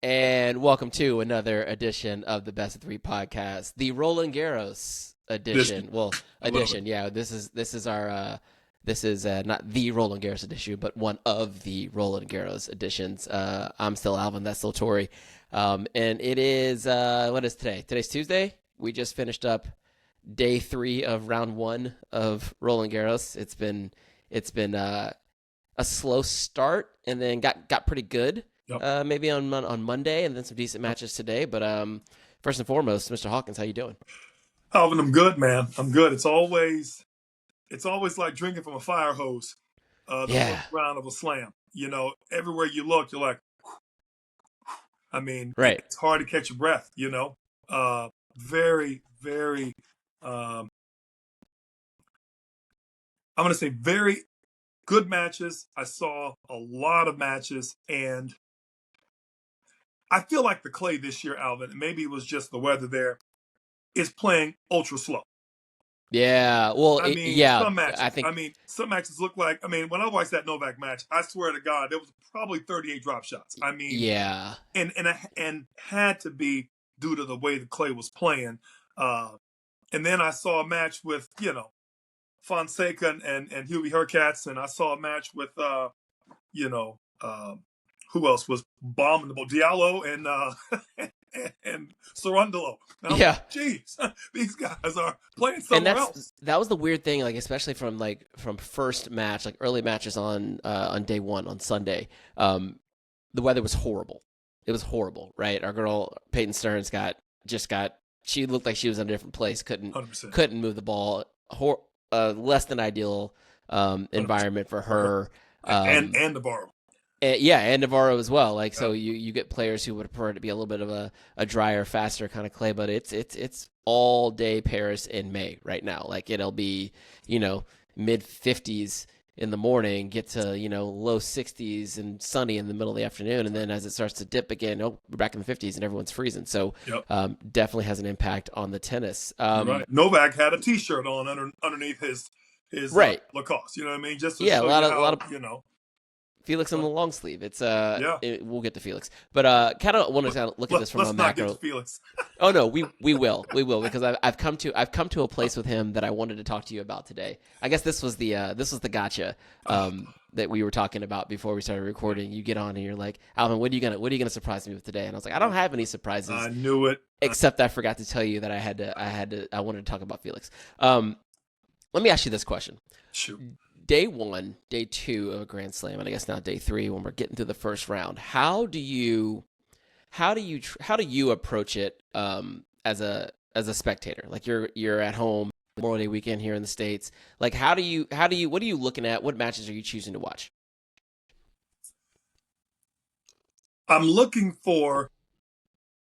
And welcome to another edition of the Best of Three podcast, the Roland Garros Edition. edition. Well, I love it. edition, yeah. This is our this is not the Roland Garros edition, but one of the Roland Garros editions. I'm still Alvin. That's still Tori. And it is what is today? Today's Tuesday. We just finished up day 3 of round 1 of Roland Garros. It's been a slow start and then got pretty good. Yep. Maybe on Monday, and then some decent matches today. But first and foremost, Mr. Hawkins, how you doing? Alvin, I'm good, man. I'm good. It's always like drinking from a fire hose. The Yeah, first round of a slam. Everywhere you look, you're like, I mean, right. it's hard to catch your breath. Very, very. I'm going to say very good matches. I saw a lot of matches, and I feel like the clay this year, Alvin, and maybe it was just the weather there, is playing ultra slow. Yeah. Well, I mean, yeah. some I matches. think. Some matches look like. When I watched that Novak match, I swear to God, there was probably 38 drop shots. Yeah. And had to be due to the way the clay was playing. And then I saw a match with Fonseca and Hughie Hurkacz, and I saw a match with you know who else was bombing the ball? Diallo and Sarundalo. And I'm Yeah. like, geez, these guys are playing And somewhere else. that was the weird thing, like especially from first match, like early matches on day 1 on Sunday. The weather was horrible. It was horrible, right? Our girl Peyton Stearns got she looked like she was in a different place. Couldn't 100%. couldn't move the ball. Less than ideal 100%. environment for her. And Navarro. Yeah, and Navarro as well. Like, so you get players who would prefer it to be a little bit of a drier, faster kind of clay, but it's all day Paris in May right now. Like, it'll be mid 50s in the morning, get to low 60s and sunny in the middle of the afternoon, and then as it starts to dip again, we're back in the 50s and everyone's freezing. So Yep. definitely has an impact on the tennis. Right. Novak had a T-shirt on underneath his Right. Lacoste. You know what I mean? Just to Yeah, show a you lot how of Felix in the long sleeve. It's yeah. we'll get to Felix, but kind of want to look at this from Let's a not get macro. to Felix. Oh no, we will because I've come to a place with him that I wanted to talk to you about today. I guess this was the gotcha that we were talking about before we started recording. You get on and you're like, Alvin, what are you gonna surprise me with today? And I was like, I don't have any surprises. I knew it. Except I forgot to tell you that I wanted to talk about Felix. Let me ask you this question. Shoot. Day 1, day 2 of a Grand Slam, and I guess now day 3 when we're getting through the first round. How do you approach it as a spectator? Like you're at home Memorial Day weekend here in the States. Like what are you looking at? What matches are you choosing to watch? I'm looking for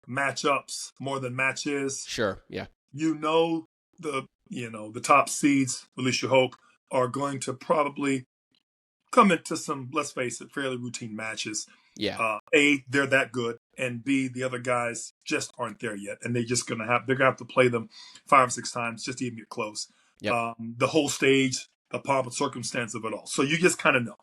matchups more than matches. Sure, yeah. The top seeds, at least you hope, are going to probably come into some, let's face it, fairly routine matches. Yeah. A, they're that good, and B, the other guys just aren't there yet, and they're gonna have to play them 5 or 6 times just to even get close. Yep. The whole stage, the pomp and circumstance of it all. So you just kind of know.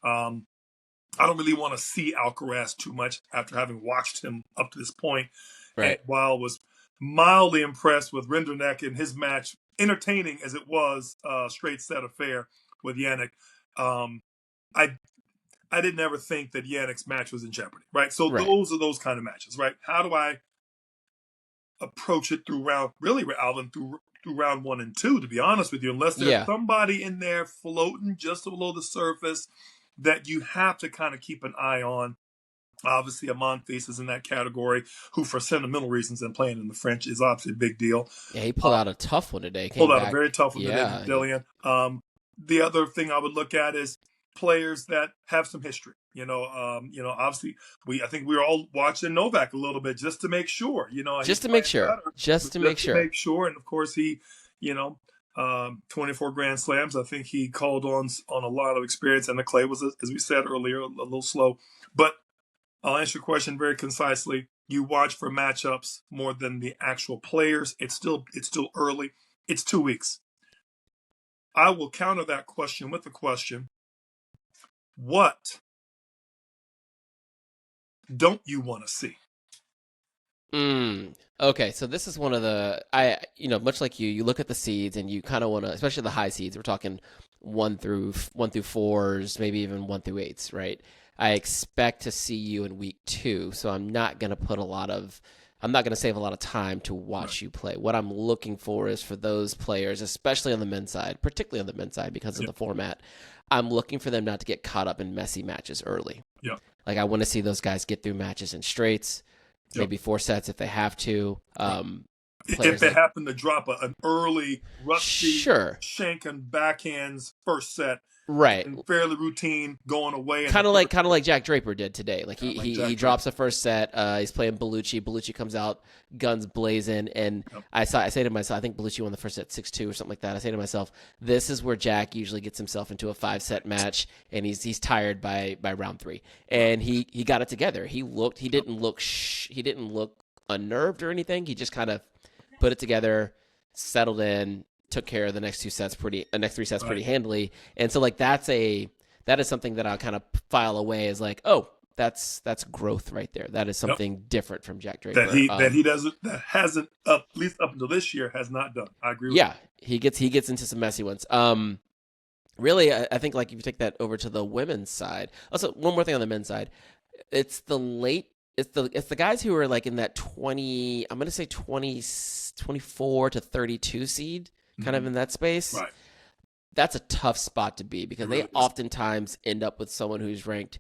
I don't really want to see Alcaraz too much after having watched him up to this point. Right. And while I was mildly impressed with Rinderknech in his match, entertaining as it was, straight set affair with Yannick, I didn't ever think that Yannick's match was in jeopardy, right? So Right. those are those kind of matches, right? How do I approach it through Alvin, through round 1 and 2, to be honest with you, unless there's somebody in there floating just below the surface that you have to kind of keep an eye on. Obviously, Monfils is in that category, who for sentimental reasons and playing in the French is obviously a big deal. Yeah, he pulled out a tough one today. Pulled out a very tough one today, Dillian. The other thing I would look at is players that have some history. Obviously, I think we were all watching Novak a little bit just to make sure. Just to make sure. Make sure, and of course he, 24 Grand Slams. I think he called on a lot of experience, and the clay was, as we said earlier, a little slow. But I'll answer your question very concisely. You watch for matchups more than the actual players. It's still early. It's 2 weeks. I will counter that question with the question: what don't you want to see? Okay, so this is one of the much like you look at the seeds and you kind of want to, especially the high seeds. We're talking one through fours, maybe even 1 through 8s, right? I expect to see you in week 2, so I'm not gonna save a lot of time to watch you play. What I'm looking for is for those players, especially on the men's side, particularly on the men's side because of the format. I'm looking for them not to get caught up in messy matches early. Yeah. Like I want to see those guys get through matches in straights. Maybe 4 sets if they have to. If they happen to drop an early, rusty, shank and backhands first set, right, and fairly routine going away. Kind of like Jack Draper did today. Like he drops the first set. He's playing Bellucci. Bellucci comes out, guns blazing, and I say to myself, I think Bellucci won the first set 6-2 or something like that. I say to myself, this is where Jack usually gets himself into a 5-set match, and he's tired by round 3, and he got it together. He didn't look unnerved or anything. He just kind of put it together, settled in, took care of the next 3 sets pretty handily. And so like that is something that I'll kind of file away as like, oh, that's growth right there. That is something different from Jack Draper. That hasn't at least up until this year has not done. I agree with you. He gets into some messy ones. Really, I think like if you take that over to the women's side. Also, one more thing on the men's side. It's the guys who are like in that 20, I'm going to say 24 to 32 seed, kind of in that space. Right. That's a tough spot to be because they oftentimes end up with someone who's ranked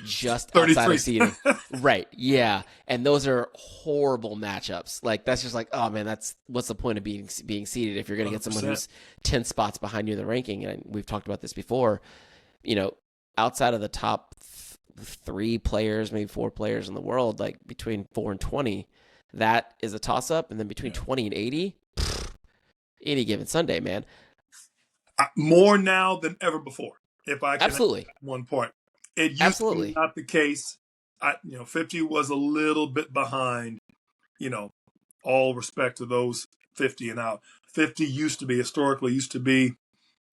just outside of seeding. Right. Yeah. And those are horrible matchups. Like that's just like, oh man, what's the point of being seeded if you're going to get someone who's 10 spots behind you in the ranking? And we've talked about this before, outside of the top 3 players, maybe 4 players in the world, like between 4 and 20, that is a toss up. And then between 20 and 80, any given Sunday, man. More now than ever before. If I can absolutely add one point, it used to be not the case. 50 was a little bit behind. All respect to those 50 and out. 50 historically used to be.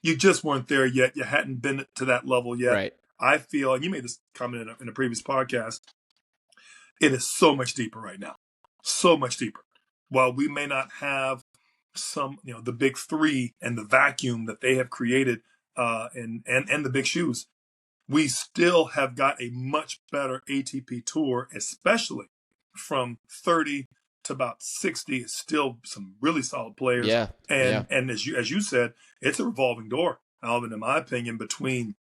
You just weren't there yet. You hadn't been to that level yet. Right. I feel, and you made this comment in a previous podcast, it is so much deeper right now. So much deeper. While we may not have the big 3 and the vacuum that they have created and the big shoes, we still have got a much better ATP tour, especially from 30 to about 60. It's still some really solid players. Yeah. And as you said, it's a revolving door, Alvin, in my opinion, between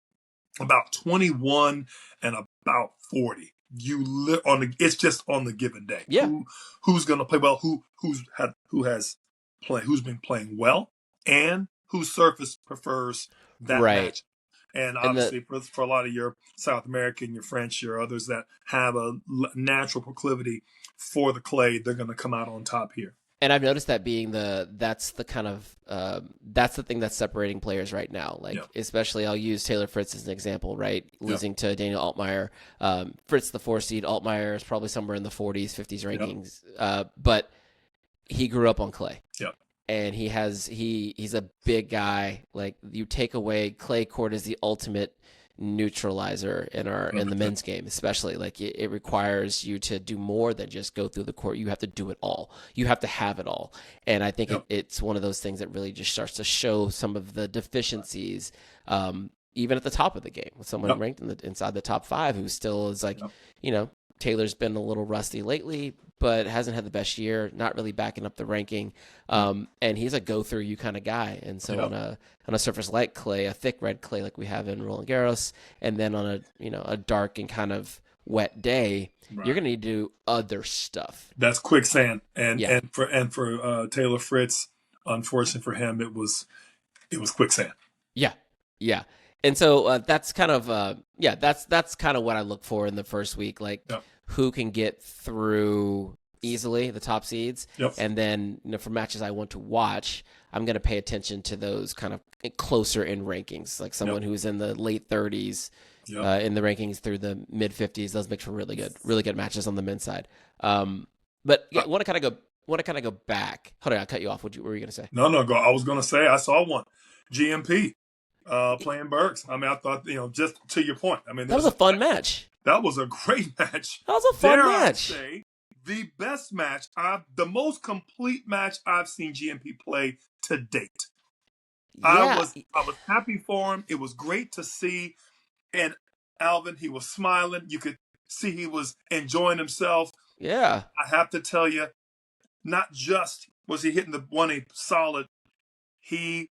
about 21 and about 40. It's just on the given day. Yeah. Who's going to play well? Who's been playing well, and whose surface prefers that match. And obviously, for a lot of your South American, your French, your others that have a natural proclivity for the clay, they're going to come out on top here. And I've noticed that that's the thing that's separating players right now. Like, especially I'll use Taylor Fritz as an example, right? Losing to Daniel Altmaier. Fritz, the 4 seed, Altmaier is probably somewhere in the 40s, 50s rankings. But he grew up on clay. Yep. And he's a big guy. Like, you take away clay court is the ultimate neutralizer in the men's game, especially. Like, it requires you to do more than just go through the court. You have to do it all. You have to have it all. And I think it's one of those things that really just starts to show some of the deficiencies, even at the top of the game, with someone ranked inside the top 5 who still is like, Taylor's been a little rusty lately, but hasn't had the best year, not really backing up the ranking. And he's a go-through you kind of guy. And so on a surface like clay, a thick red clay like we have in Roland Garros, and then on a dark and kind of wet day, you're going to need to do other stuff. That's quicksand. And for Taylor Fritz, unfortunately for him, it was quicksand. Yeah. Yeah. And so that's kind of that's kind of what I look for in the first week, like who can get through easily the top seeds, and then for matches I want to watch, I'm going to pay attention to those kind of closer in rankings, like someone who's in the late 30s in the rankings through the mid 50s. Those make for really good matches on the men's side. But I want to kind of go back. Hold on, I'll cut you off. What were you going to say? No, go. I was going to say I saw one GMP. Playing Bergs. I mean, I thought, just to your point. I mean, that was a fun match. That was a great match. That was a fun Dare match. I say, the best match, the most complete match I've seen GMP play to date. I Yeah. was happy for him. It was great to see. And Alvin, he was smiling. You could see he was enjoying himself. Yeah. I have to tell you, not just was he hitting the 1A solid, he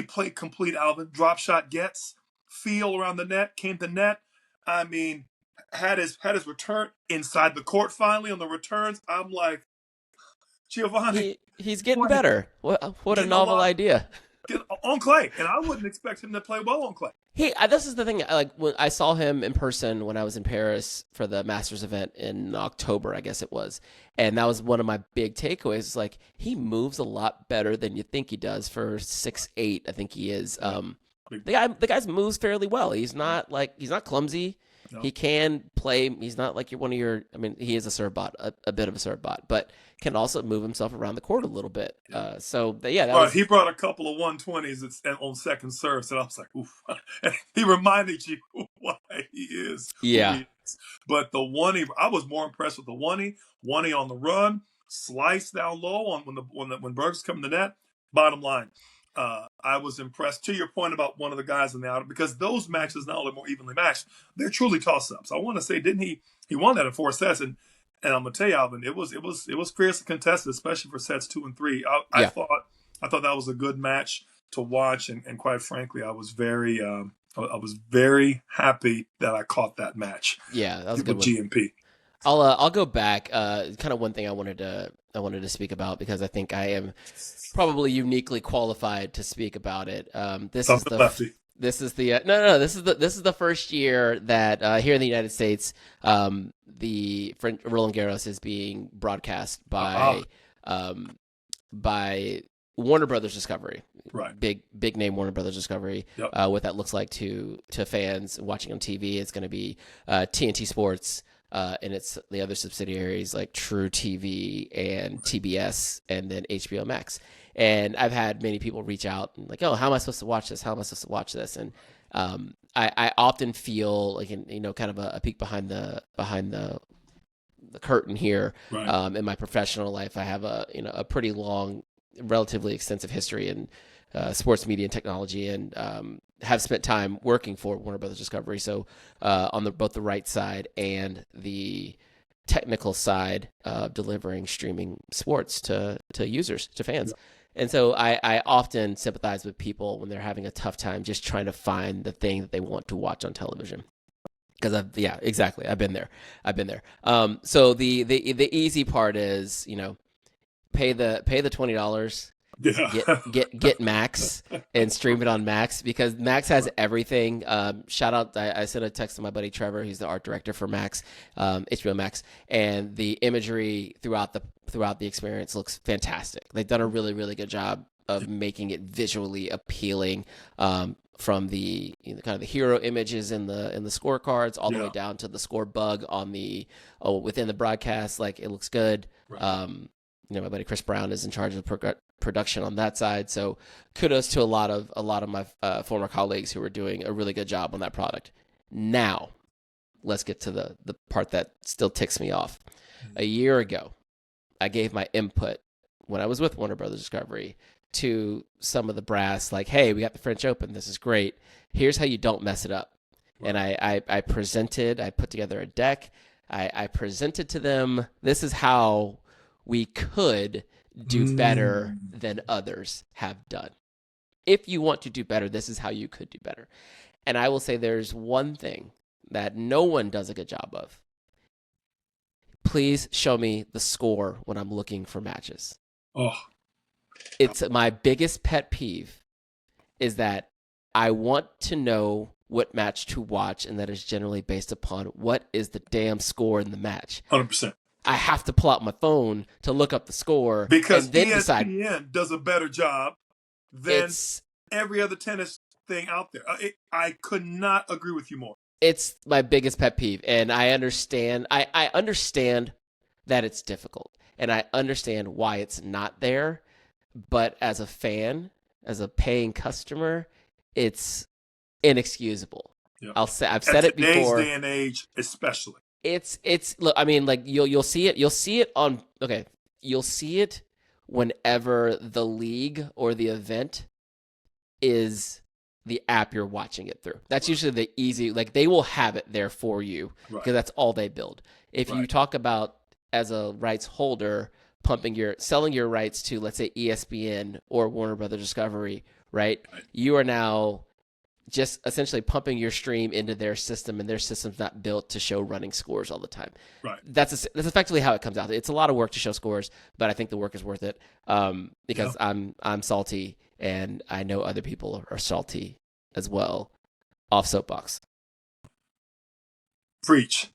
played complete, Alvin. Drop shot gets, feel around the net, came to net. I mean, had his return inside the court finally on the returns. I'm like, Giovanni, He's getting better. What a novel idea. On clay, and I wouldn't expect him to play well on clay. This is the thing. Like when I saw him in person when I was in Paris for the Masters event in October, I guess it was, and that was one of my big takeaways. Is like he moves a lot better than you think he does for 6'8". I think he is. The guy's moves fairly well. He's not clumsy. No. He can play. He's not like one of your. I mean, he is a serve bot, a bit of a serve bot, but can also move himself around the court a little bit. He brought a couple of 120s on second serves, and I was like, oof. He reminded you why he is. Yeah. But the 1E, I was more impressed with the 1E on the run, slice down low on when Berg's coming to net. Bottom line, I was impressed. To your point about one of the guys in the outer, because those matches not only more evenly matched, they're truly toss-ups. I want to say, didn't he won that in 4 sets, and I'm gonna tell you, Alvin, it was fierce and contested, especially for sets 2 and 3. I thought that was a good match to watch, and quite frankly, I was very happy that I caught that match. Yeah, that was a good one. GMP. I'll go back. Kind of one thing I wanted to speak about, because I think I am probably uniquely qualified to speak about it. This is the first year that here in the United States, the Roland Garros is being broadcast by Warner Brothers Discovery. Right. Big name Warner Brothers Discovery. Yep. What that looks like to fans watching on TV, it's going to be TNT Sports. And it's the other subsidiaries like True TV and TBS, and then HBO Max. And I've had many people reach out and like, oh, how am I supposed to watch this? How am I supposed to watch this? And I often feel like, kind of a peek behind the curtain here. Right. In my professional life, I have a pretty long, relatively extensive history in sports media and technology, and have spent time working for Warner Brothers Discovery. So on both the right side and the technical side of delivering streaming sports to users, to fans. Yeah. And so I often sympathize with people when they're having a tough time just trying to find the thing that they want to watch on television. Because I've been there. So the easy part is, pay the $20. Yeah. Get Max and stream it on Max, because Max has everything. Shout out! I sent a text to my buddy Trevor, who's the art director for Max, HBO Max, and the imagery throughout the experience looks fantastic. They've done a really, really good job of making it visually appealing, from the kind of the hero images in the scorecards all the way down to the score bug on within the broadcast. Like, it looks good. Right. My buddy Chris Brown is in charge of production on that side, so kudos to a lot of my former colleagues who are doing a really good job on that product. Now, let's get to the part that still ticks me off. A year ago, I gave my input when I was with Warner Brothers Discovery to some of the brass, like, hey, we got the French Open. This is great. Here's how you don't mess it up. Right. And I put together a deck. I presented to them, this is how we could do better than others have done. If you want to do better, this is how you could do better. And I will say there's one thing that no one does a good job of. Please show me the score when I'm looking for matches. Oh. It's my biggest pet peeve is that I want to know what match to watch, and that is generally based upon what is the damn score in the match. 100%. I have to pull out my phone to look up the score, because and then ESPN does a better job than every other tennis thing out there. I could not agree with you more. It's my biggest pet peeve, and I understand. I understand that it's difficult, and I understand why it's not there. But as a fan, as a paying customer, it's inexcusable Yeah. I've At said it today's before. day and age, especially. It's look, I mean, like you'll see it on, okay, you'll see it whenever the league or the event is the app you're watching it through. That's usually the easy, like they will have it there for you because that's all they build. If you talk about as a rights holder selling your rights to, let's say, ESPN or Warner Brothers Discovery, right? You are now just essentially pumping your stream into their system, and their system's not built to show running scores all the time. Right. That's effectively how it comes out. It's a lot of work to show scores, but I think the work is worth it because I'm salty, and I know other people are salty as well. Off soapbox. Preach.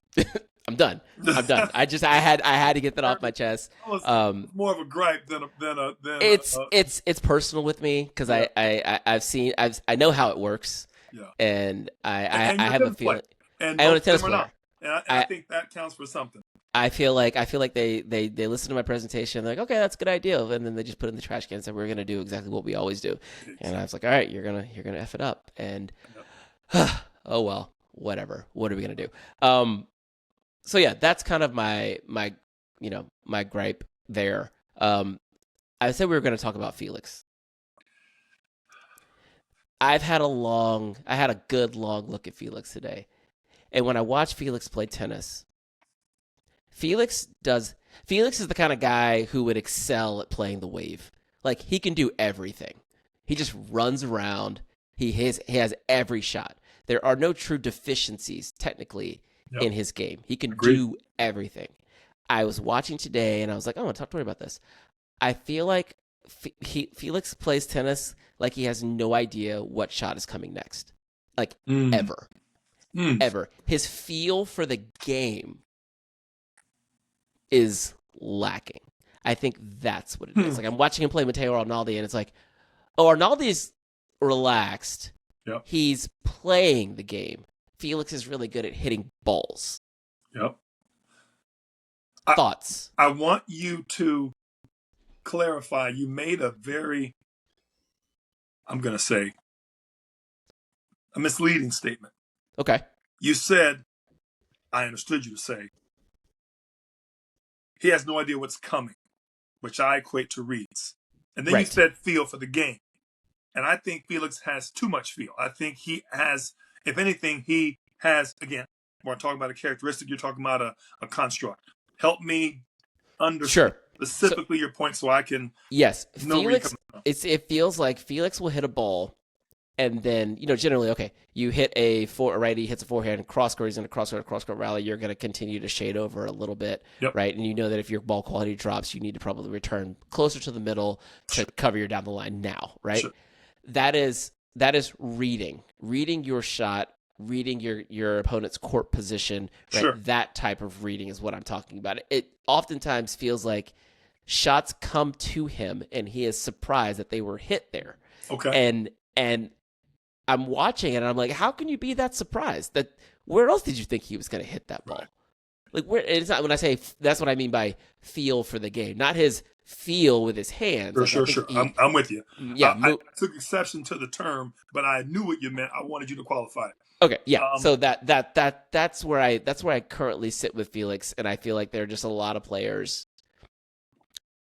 I'm done. I had to get that off my chest. More of a gripe than a. It's personal with me because I know how it works. Yeah. And I have a feeling. And I own a tennis player. And I think that counts for something. I feel like they listen to my presentation. They're like, okay, that's a good idea, and then they just put it in the trash can and said, we're gonna do exactly what we always do. And I was like, all right, you're gonna F it up, and oh well, whatever. What are we gonna do? So yeah, that's kind of my gripe there. I said we were going to talk about Felix. I had a good long look at Felix today. And when I watch Felix play tennis, Felix is the kind of guy who would excel at playing the wave. Like, he can do everything. He just runs around. He has every shot. There are no true deficiencies, technically, in his game. He can do everything. I was watching today, and I was like, I want to talk to Tori about this. I feel like Felix plays tennis like he has no idea what shot is coming next. Like, ever. Ever. His feel for the game is lacking. I think that's what it is. Like, I'm watching him play Matteo Arnaldi, and it's like, oh, Arnaldi's relaxed. Yep. He's playing the game. Felix is really good at hitting balls. Yep. Thoughts? I want you to clarify. You made a very, I'm going to say, a misleading statement. Okay. You said, I understood you to say, he has no idea what's coming, which I equate to reads. And then you said feel for the game. And I think Felix has too much feel. I think he has, if anything, he has, again, we're talking about a characteristic, you're talking about a construct. Help me understand specifically your point so I can know Felix, it feels like Felix will hit a ball, and then, generally, okay, you hit a righty hits a forehand, cross-court, he's in a cross-court rally, you're going to continue to shade over a little bit, right? And you know that if your ball quality drops, you need to probably return closer to the middle to cover your down the line now, right? Sure. That is reading your shot, reading your opponent's court position, right? Sure. That type of reading is what I'm talking about. It oftentimes feels like shots come to him and he is surprised that they were hit there. Okay. And I'm watching it and I'm like, how can you be that surprised? That where else did you think he was going to hit that ball? Like, where? It's not, when I say, that's what I mean by feel for the game, not his feel with his hands. Sure. I'm with you. Yeah. I took exception to the term, but I knew what you meant. I wanted you to qualify it. Okay, yeah. So that's where I currently sit with Felix, and I feel like there are just a lot of players,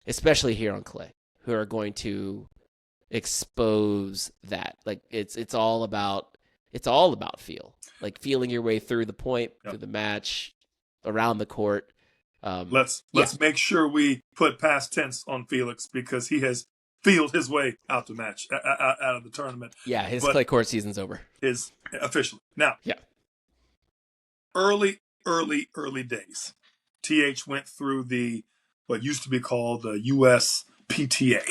especially here on clay, who are going to expose that. Like, it's all about feel, like feeling your way through the point, through the match, around the court. Let's make sure we put past tense on Felix, because he has feeled his way out the match, out of the tournament. Yeah, his clay court season's over. Is officially now. Yeah. Early days. TH went through what used to be called the USPTA,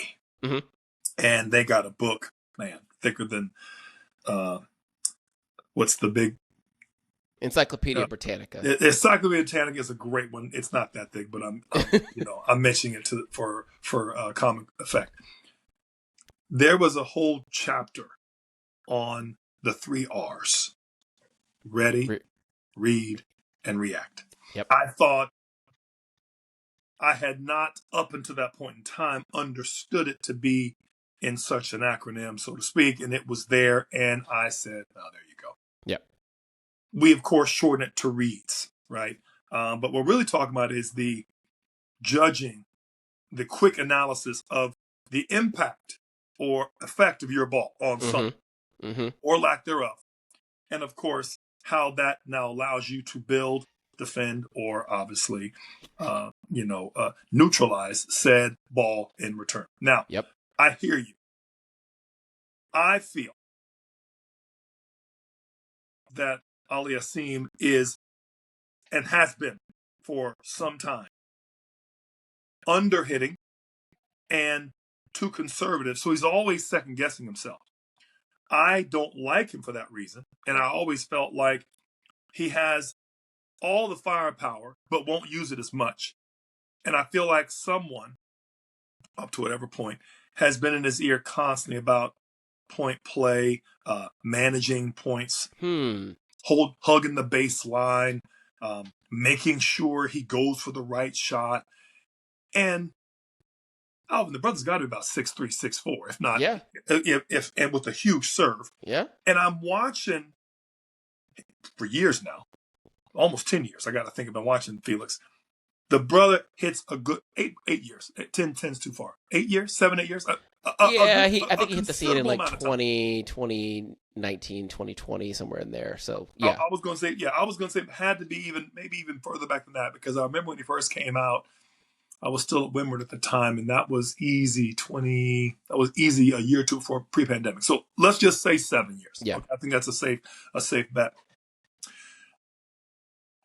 and they got a book, man, thicker than what's the big Encyclopedia Britannica. Encyclopedia Britannica is a great one. It's not that thick, but I'm mentioning it for comic effect. There was a whole chapter on the 3 R's: ready, read, and react. Yep. I thought I had not, up until that point in time, understood it to be in such an acronym, so to speak, and it was there, and I said, oh, there you go. Yep. we of course shorten it to reads, right? But what we're really talking about is the judging, the quick analysis of the impact or effect of your ball on something or lack thereof. And of course, how that now allows you to build, defend, or obviously, neutralize said ball in return. Now, I hear you. I feel that Auger-Aliassime is and has been for some time underhitting and too conservative. So he's always second guessing himself. I don't like him for that reason. And I always felt like he has all the firepower, but won't use it as much. And I feel like someone, up to whatever point, has been in his ear constantly about point play, managing points, hugging the baseline, making sure he goes for the right shot. And Alvin, the brother's got to be about 6'3", 6'4", if not, if and with a huge serve. Yeah. And I'm watching for years now, almost 10 years. I got to think about watching Felix. The brother hits a good 8 years. 10's too far. 8 years, 7, 8 years. I think he hit the scene in like 2019, 2020, somewhere in there. So yeah, I was going to say it had to be maybe even further back than that, because I remember when he first came out, I was still at Windward at the time, and that was easy a year or two before pre-pandemic. So let's just say 7 years. Yeah, okay? I think that's a safe bet.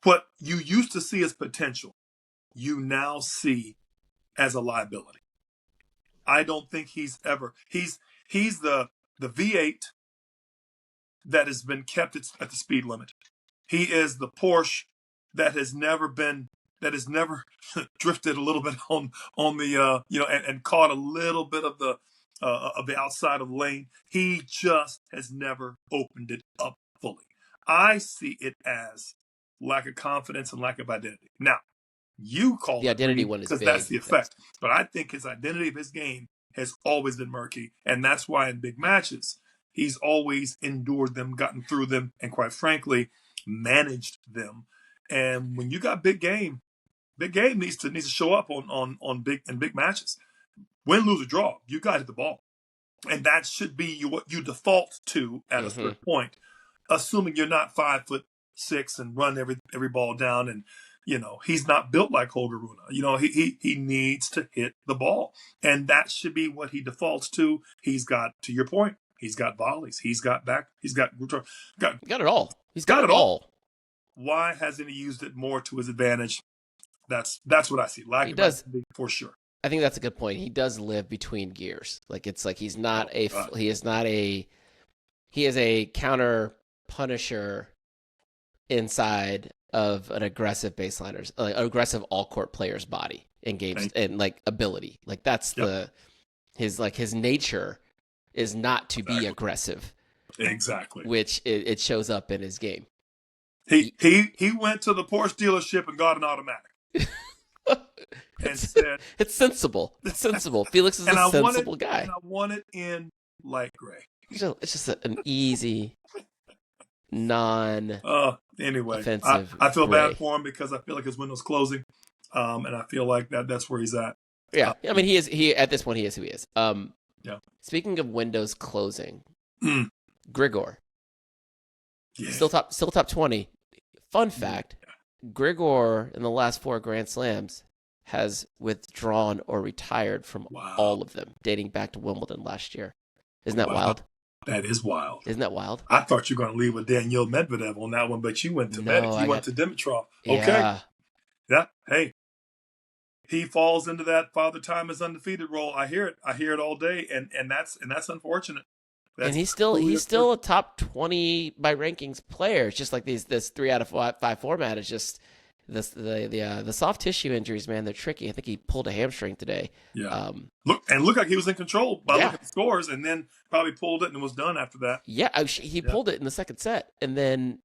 What you used to see as potential, you now see as a liability. I don't think he's the V8 that has been kept at the speed limit. He is the Porsche that has never drifted a little bit on the and caught a little bit of the outside of the lane. He just has never opened it up fully. I see it as lack of confidence and lack of identity. Now, you call the identity one is because that's the effect. But I think his identity of his game has always been murky, and that's why in big matches he's always endured them, gotten through them, and quite frankly managed them. And when you got big game needs to show up on big matches. Win, lose, or draw, you got to hit the ball, and that should be what you default to at a certain point, assuming you're not 5'6" and run every ball down. And he's not built like Holger Rune. He needs to hit the ball, and that should be what he defaults to. He's got, to your point, he's got volleys, he's got back, he's got it all. He's got it all. Why hasn't he used it more to his advantage? That's what I see. He does, for sure. I think that's a good point. He does live between gears. Like, it's like he is a counter punisher inside of an aggressive baseliner's, like an aggressive all court player's body in games and like ability. Like that's his nature is not to be aggressive. Exactly. Which it shows up in his game. He went to the Porsche dealership and got an automatic. And said, it's sensible. It's sensible. Felix is a sensible guy. And I want it in light gray. It's just an easy, anyway, offensive I feel gray. bad for him because I feel like his window's closing, and I feel like that's where he's at. Yeah, I mean, he at this point he is who he is. Speaking of windows closing, Grigor, still top 20. Fun fact: Grigor in the last 4 Grand Slams has withdrawn or retired from all of them, dating back to Wimbledon last year. Isn't that wild? That is wild. Isn't that wild? I thought you were going to leave with Daniil Medvedev on that one, but you went to Dimitrov. Okay. Yeah. Hey, he falls into that Father Time is undefeated role. I hear it all day, and that's unfortunate. And he's still a top 20 by rankings player. It's just like this 3 out of 5 format is just the soft tissue injuries, man. They're tricky. I think he pulled a hamstring today. Yeah. Looked like he was in control by looking at the scores, and then probably pulled it and was done after that. Yeah, he pulled it in the second set, and then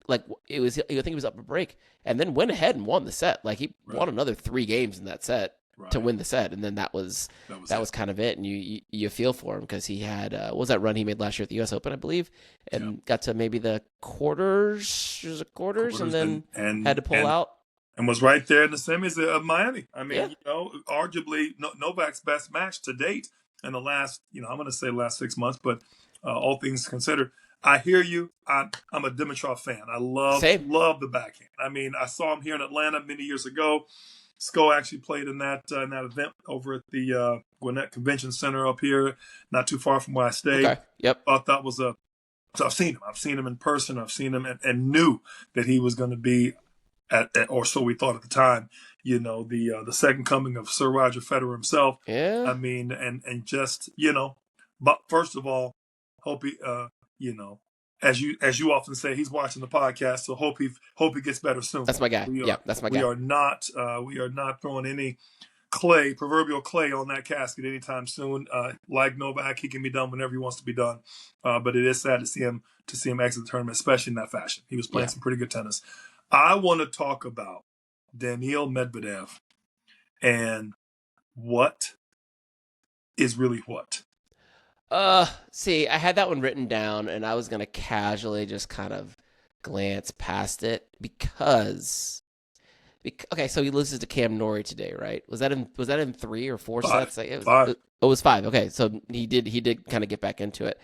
I think he was up a break, and then went ahead and won the set. Like he won another 3 games in that set. to win the set, and then that was kind of it. And you feel for him because he had what was that run he made last year at the U.S. Open, I believe, and got to maybe the quarters, and then had to pull out. And was right there in the semis of Miami. I mean, arguably Novak's best match to date in the last, I'm going to say last 6 months, but all things considered, I hear you. I'm a Dimitrov fan. I love the backhand. I mean, I saw him here in Atlanta many years ago. Sko actually played in that event over at the Gwinnett Convention Center up here, not too far from where I stayed. Okay. Yep. Thought that was so I've seen him. I've seen him in person. I've seen him and knew that he was going to be or so we thought at the time, the second coming of Sir Roger Federer himself. Yeah. I mean, and just, but first of all, hope he, as you often say, he's watching the podcast, so hope he gets better soon. That's my guy. That's my guy. We are not throwing any proverbial clay on that casket anytime soon. Like Novak, he can be done whenever he wants to be done. But it is sad to see him exit the tournament, especially in that fashion. He was playing some pretty good tennis. I want to talk about Daniil Medvedev and what is really what. See, I had that one written down, and I was gonna casually just kind of glance past it because okay, so he loses to Cam Norrie today, right? Was that in 3 or 4 sets? It was 5. Okay, so he did kind of get back into it.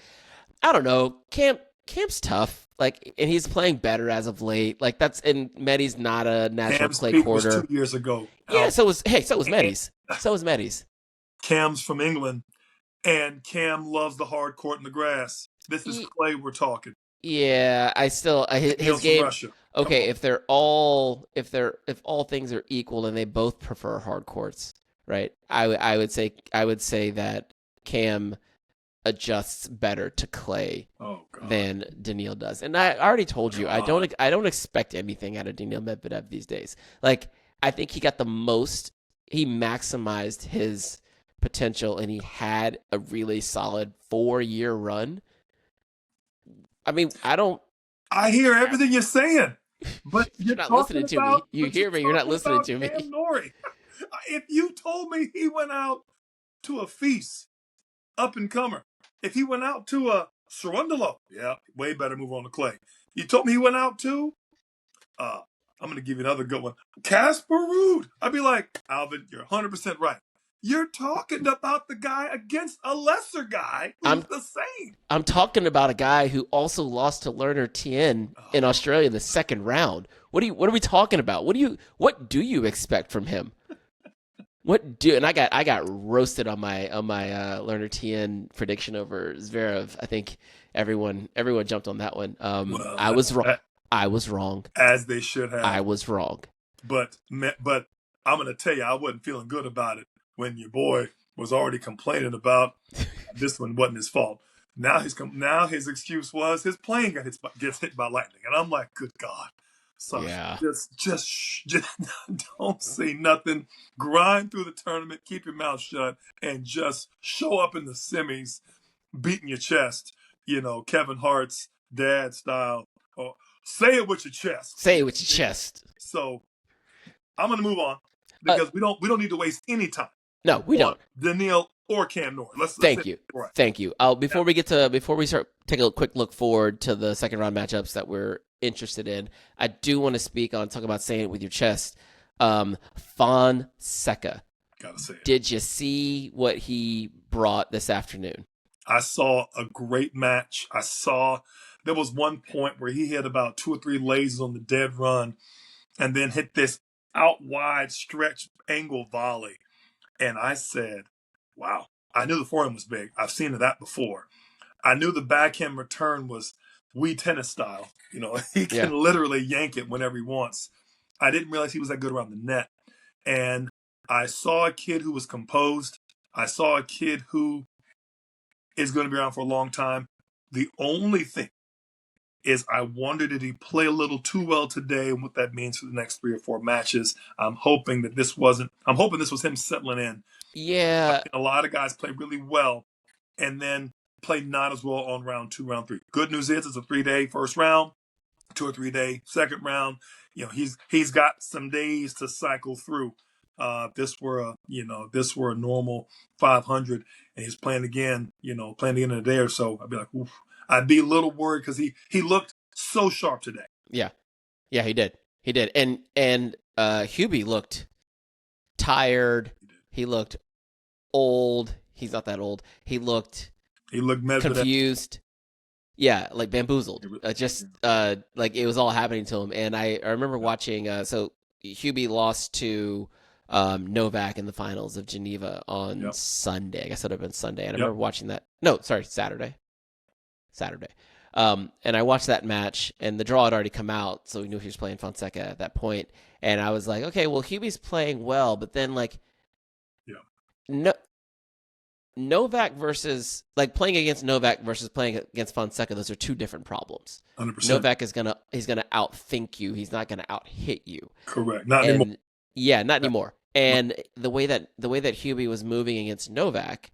I don't know, Cam's tough. Like, and he's playing better as of late. Like, and Medi's not a natural clay quarter. Was 2 years ago. Yeah, so was Medi's. So was Medi's. Cam's from England, and Cam loves the hard court and the grass. This is clay we're talking. Yeah, his game. Russia. Okay, if all things are equal and they both prefer hard courts, right? I would say that Cam adjusts better to clay than Daniil does. And I already told you, I don't expect anything out of Daniil Medvedev these days. Like, I think he maximized his potential, and he had a really solid 4-year run. I mean, I hear everything you're saying, but you're not listening to me. You hear me, you're not listening to me. Cam Norrie. If you told me he went out to a feast, up and comer, if he went out to a Sarundalo, way better move on to clay. You told me he went out to, I'm going to give you another good one, Casper Ruud. I'd be like, Alvin, you're 100% right. You're talking about the guy against a lesser guy who's the same. I'm talking about a guy who also lost to Lerner Tien in Australia in the second round. What are we talking about? What do you expect from him? And I got roasted on my Lerner Tien prediction over Zverev. I think everyone jumped on that one. I was wrong. I was wrong. As they should have. I was wrong. But I'm going to tell you, I wasn't feeling good about it when your boy was already complaining about this one wasn't his fault. Now his excuse was his plane gets hit by lightning, and I'm like, good God. So just don't say nothing. Grind through the tournament, keep your mouth shut, and just show up in the semis, beating your chest. Kevin Hart's dad style. Or say it with your chest. Say it with your chest. So I'm gonna move on because we don't need to waste any time. No, we don't. Daniil or Cam Norrie. Thank you. Right. Thank you. Before we start, take a quick look forward to the second round matchups that we're interested in. I do want to talk about saying it with your chest. Fonseca. Gotta say it. Did you see what he brought this afternoon? I saw a great match. There was one point where he hit about 2 or 3 lasers on the dead run and then hit this out wide stretch angle volley. And I said, wow, I knew the forehand was big. I've seen that before. I knew the backhand return was Wii tennis style. He can literally yank it whenever he wants. I didn't realize he was that good around the net. And I saw a kid who was composed. I saw a kid who is going to be around for a long time. The only thing is I wonder, did he play a little too well today and what that means for the next 3 or 4 matches. I'm hoping this was him settling in. Yeah. A lot of guys play really well and then play not as well on round 2, round 3. Good news is it's a 3-day first round, 2 or 3 day second round. He's got some days to cycle through. This were a normal 500, and he's playing again in a day or so, I'd be like, oof. I'd be a little worried because he looked so sharp today. Yeah, he did. And Hubie looked tired. He looked old. He's not that old. He looked Medvedev. Confused. Yeah, like bamboozled. Like it was all happening to him. And I remember watching. So Hubie lost to Novak in the finals of Geneva on Sunday. I guess it would have been Sunday. And I remember watching that. No, sorry, Saturday. And I watched that match, and the draw had already come out, so we knew he was playing Fonseca at that point. And I was like, okay, well, Hubie's playing well, but then Novak versus playing against Novak versus playing against Fonseca, those are two different problems. 100%. Novak is gonna outthink you. He's not gonna out-hit you. Correct. Not anymore. Yeah, not anymore. And the way that Hubie was moving against Novak,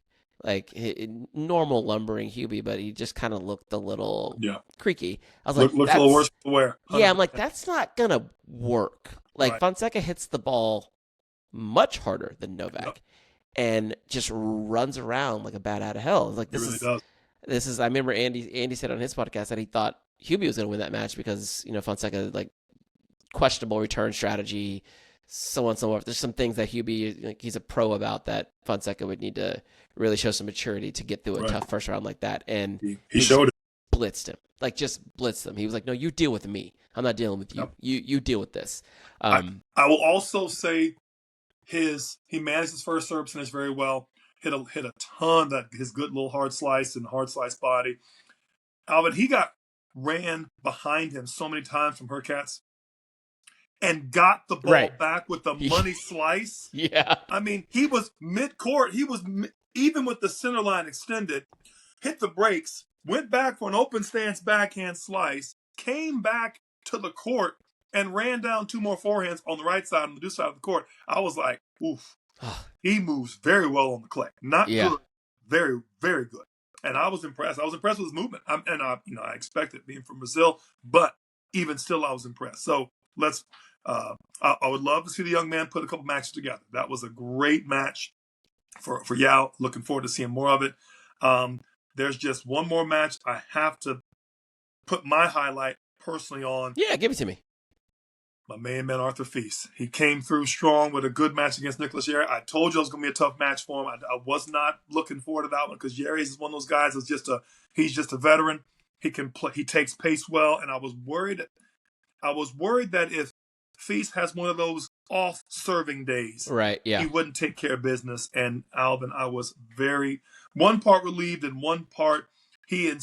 normal lumbering Hubie, but he just kind of looked a little creaky. I was looked a little worse for wear. Yeah, I'm like, that's not gonna work. Fonseca hits the ball much harder than Novak. And just runs around like a bat out of hell. Like this is. I remember Andy said on his podcast that he thought Hubie was going to win that match because Fonseca questionable return strategy, so on and so forth. There's some things that Hubie he's a pro about that Fonseca would need to really show some maturity to get through a tough first round like that. And he showed it. Blitzed him, just blitzed him. He was like, "No, you deal with me. I'm not dealing with you. You deal with this." I will also say. He managed his first serve finish very well. Hit a ton that his good little hard slice body. Alvin, he ran behind him so many times from Hurkacz and got the ball back with the money slice. Yeah. I mean, he was mid-court. He was even with the center line extended, hit the brakes, went back for an open stance backhand slice, came back to the court, and ran down two more forehands on the right side, on the due side of the court. I was like, oof. He moves very well on the clay. Not good, very, very good. And I was impressed. I was impressed with his movement. I expected being from Brazil, but even still, I was impressed. So I would love to see the young man put a couple matches together. That was a great match for Yao. Looking forward to seeing more of it. There's just one more match I have to put my highlight personally on. Yeah, give it to me. My main man, Arthur Fils. He came through strong with a good match against Nicolas Jarry. I told you it was going to be a tough match for him. I was not looking forward to that one because Jarry is one of those guys he's just a veteran. He can play. He takes pace well, and I was worried that if Fils has one of those off-serving days, he wouldn't take care of business. And Alvin, I was one part relieved and one part he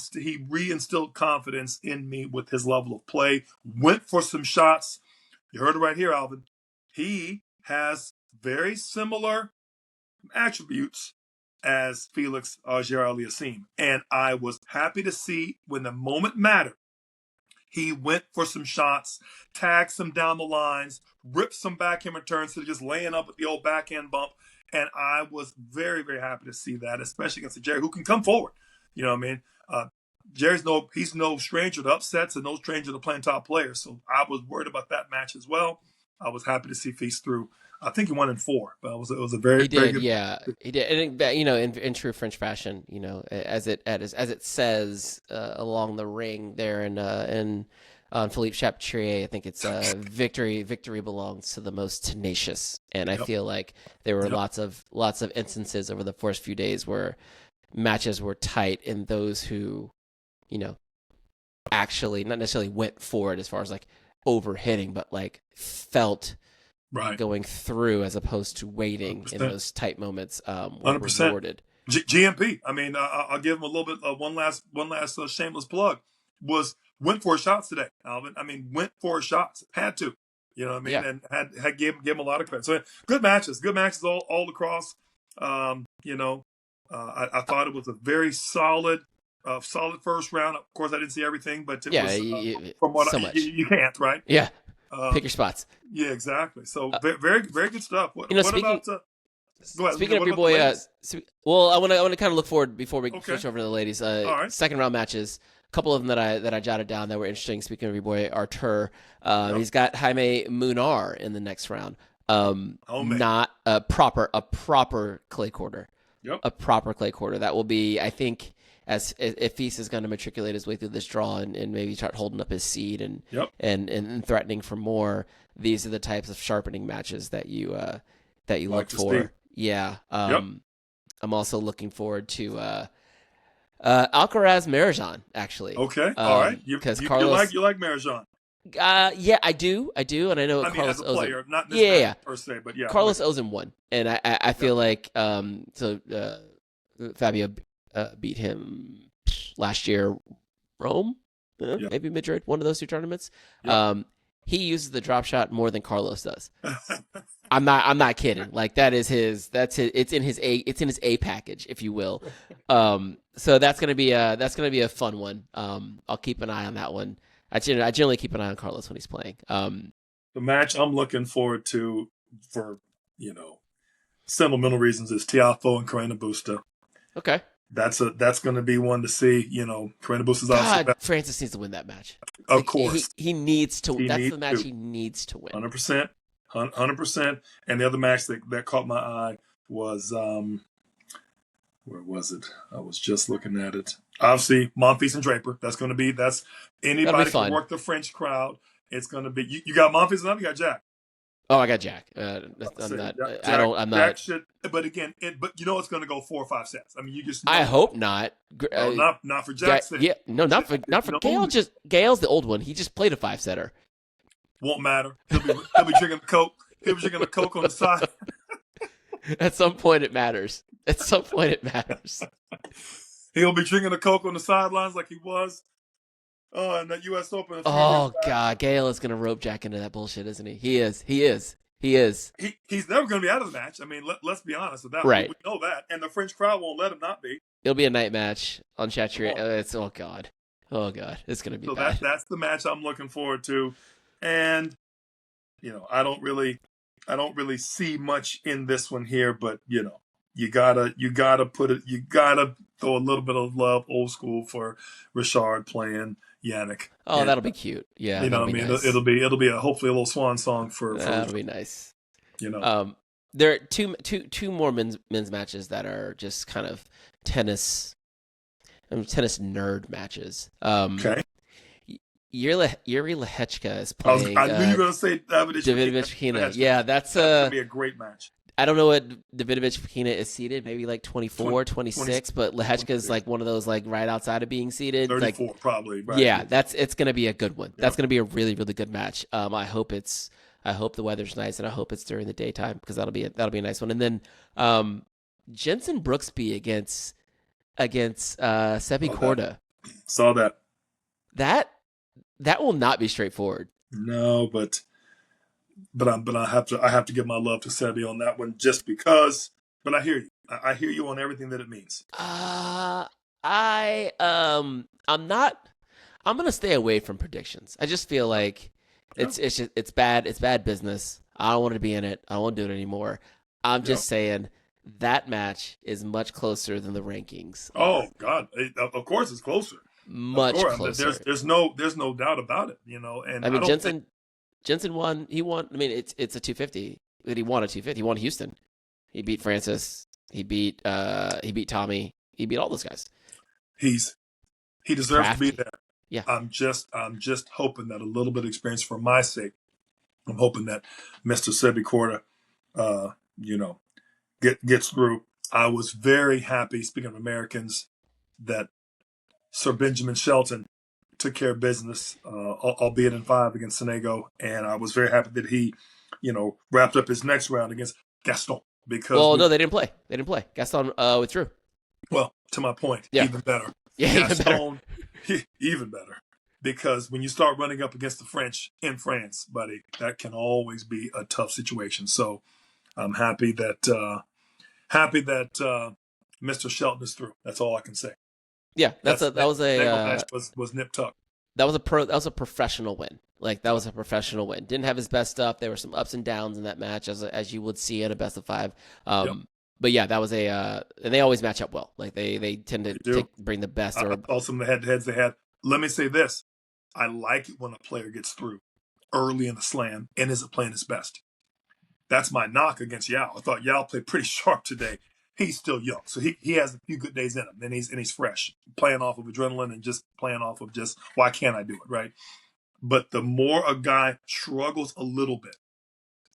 re-instilled confidence in me with his level of play. Went for some shots. You heard it right here, Alvin. He has very similar attributes as Felix Auger-Aliassime. And I was happy to see when the moment mattered, he went for some shots, tagged some down the lines, ripped some backhand returns instead of just laying up with the old backhand bump. And I was very, very happy to see that, especially against Jarry, who can come forward. You know what I mean? Jarry's he's no stranger to upsets and no stranger to playing top players. So I was worried about that match as well. I was happy to see Fils through. I think he won in 4, but it was a very good. Yeah, he did. And in true French fashion, as it says along the ring there on Philippe Chatrier, I think it's victory belongs to the most tenacious. And I feel like there were lots of instances over the first few days where matches were tight, and those who actually not necessarily went for it as far as overhitting, but felt going through as opposed to waiting 100%. In those tight moments were 100%. Rewarded. GMP. I mean, I'll give him a little bit one last shameless plug. Went for shots today, Alvin. I mean, went for shots. Had to. You know what I mean? Yeah. And had gave him a lot of credit. So good matches all across. I thought it was a very solid first round. Of course, I didn't see everything, but it was from what you can't, right? Yeah. Pick your spots. Yeah, exactly. So very, very good stuff. What about? Go ahead. Speaking of your boy, I want to kind of look forward before we switch over to the ladies. All right. Second round matches. A couple of them that I jotted down that were interesting. Speaking of your boy Artur, he's got Jaime Munar in the next round. Not a proper clay quarter. Yep. A proper clay quarter. That will be, I think, as if Feast is going to matriculate his way through this draw and maybe start holding up his seed and and threatening for more. These are the types of sharpening matches that you look for. Yeah. I'm also looking forward to Alcaraz Marijan, actually. Okay. All right. Because Carlos, you like Marijan. Yeah, I do, and I know Carlos as a player, owes him, not this per se, but yeah. Carlos owes him one, and I feel like Fabio beat him last year, Rome, maybe Madrid, one of those two tournaments. Yep. He uses the drop shot more than Carlos does. I'm not kidding. Like it's in his A package, if you will. So that's gonna be a fun one. I'll keep an eye on that one. I generally keep an eye on Carlos when he's playing. The match I'm looking forward to for, sentimental reasons is Tiafoe and Carreño Busta. Okay. That's going to be one to see. Carreño Busta's obviously Francis needs to win that match. Of course. He needs to. That's the match he needs to win. 100%. 100%. And the other match that caught my eye was, where was it? I was just looking at it. Obviously, Monfils and Draper. That's anybody can work the French crowd. It's going to be, you got Monfils and you got Jack. Oh, I got Jack. I'm not. Jack should, but again, it's going to go 4 or 5 sets. I mean, you just. I hope not. Not for Jack's sake. Yeah, no, not for Gael. Gael's the old one. He just played a 5-setter. Won't matter. He'll be drinking Coke. He'll be drinking a Coke on the side. At some point, it matters. He'll be drinking a Coke on the sidelines like he was. In that U.S. Open. Oh, God. Gael is going to rope Jack into that bullshit, isn't he? He is. He's never going to be out of the match. I mean, let's be honest with that. Right. We know that. And the French crowd won't let him not be. It'll be a night match on Chatrier. Oh, God. It's going to be bad. That's the match I'm looking forward to. And, I don't really see much in this one here, but, you gotta throw a little bit of love old school for Richard playing Yannick. Oh, that'll be cute. Yeah. What I mean? Nice. It'll be hopefully a little swan song for that'll be nice. There are two more men's matches that are just kind of tennis nerd matches. Okay. Yuri Lehechka is playing. I knew you were going to say Davidovich-Fokina. Yeah, that's going to be a great match. I don't know what Davidovich-Fokina is seated, maybe like 24, 26, but Lehechka is like one of those like right outside of being seated. 34 like, probably. Right? Yeah, it's going to be a good one. That's going to be a really, really good match. I hope the weather's nice and I hope it's during the daytime because that'll be a nice one. And then Jensen Brooksby against Sebi Korda. Saw that. That will not be straightforward. No, but I have to give my love to Sebi on that one just because. But I hear you. I hear you on everything that it means. I'm gonna stay away from predictions. I just feel like it's bad business. I don't want to be in it. I don't want to do it anymore. I'm just saying that match is much closer than the rankings. Oh God, of course it's closer. Much closer. There's no doubt about it. And I mean Jensen won. He won. I mean it's a 250. But he won a 250. He won Houston. He beat Francis. He beat Tommy. He beat all those guys. He deserves to be there. Yeah. I'm just hoping that a little bit of experience for my sake. I'm hoping that Mr. Sebi Korda, gets through. I was very happy, speaking of Americans, that Sir Benjamin Shelton took care of business, albeit in 5 against Sonego, and I was very happy that he, wrapped up his next round against Gaston. Because no, they didn't play. Gaston withdrew. Well, to my point, even better. Yeah, Gaston, even better. Because when you start running up against the French in France, buddy, that can always be a tough situation. So I'm happy that Mr. Shelton is through. That's all I can say. Yeah, that was nip tuck. That was a professional win. Like that was a professional win. Didn't have his best stuff. There were some ups and downs in that match, as you would see in a best of 5. But yeah, that was and they always match up well. Like they tend to bring the best. Also, the head-to-heads they had. Let me say this: I like it when a player gets through early in the slam and isn't playing his best. That's my knock against Yao. I thought Yao played pretty sharp today. He's still young, so he has a few good days in him, and he's fresh, playing off of adrenaline and just playing off of just why can't I do it, right? But the more a guy struggles a little bit,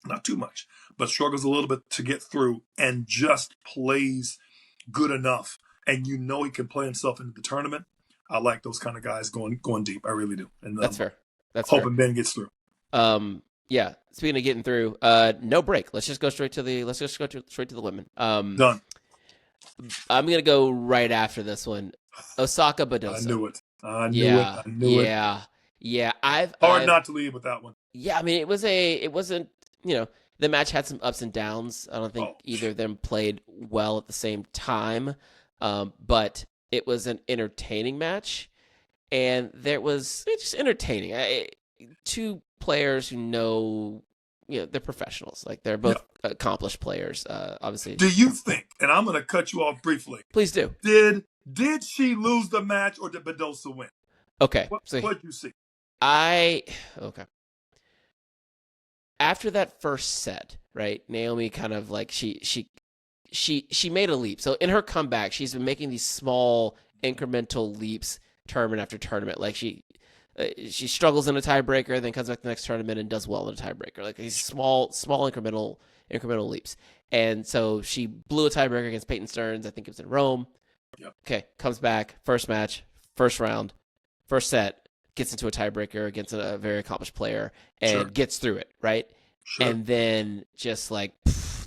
not too much, but struggles a little bit to get through and just plays good enough, and you know he can play himself into the tournament. I like those kind of guys going deep. I really do. And that's fair. That's hoping Ben gets through. Yeah. Speaking of getting through, no break. Let's just go straight to the women. Done. I'm gonna go right after this one. Osaka-Badosa. I knew it. I knew it. Yeah. Hard not to leave with that one. Yeah, I mean, it wasn't, the match had some ups and downs. I don't think either of them played well at the same time, but it was an entertaining match, and it's just entertaining. Two players who know, they're professionals. Like, they're both accomplished players, obviously. Do you think, and I'm going to cut you off briefly. Please do. Did she lose the match, or did Badosa win? Okay. What did you see? Okay. After that first set, right? Naomi kind of like she made a leap. So in her comeback, she's been making these small incremental leaps tournament after tournament. Like she struggles in a tiebreaker, then comes back the next tournament and does well in a tiebreaker. Like these small incremental leaps. And so she blew a tiebreaker against Peyton Stearns. I think it was in Rome. Yep. Okay, comes back, first match, first round, first set, gets into a tiebreaker against a very accomplished player and gets through it, right? Sure. And then just like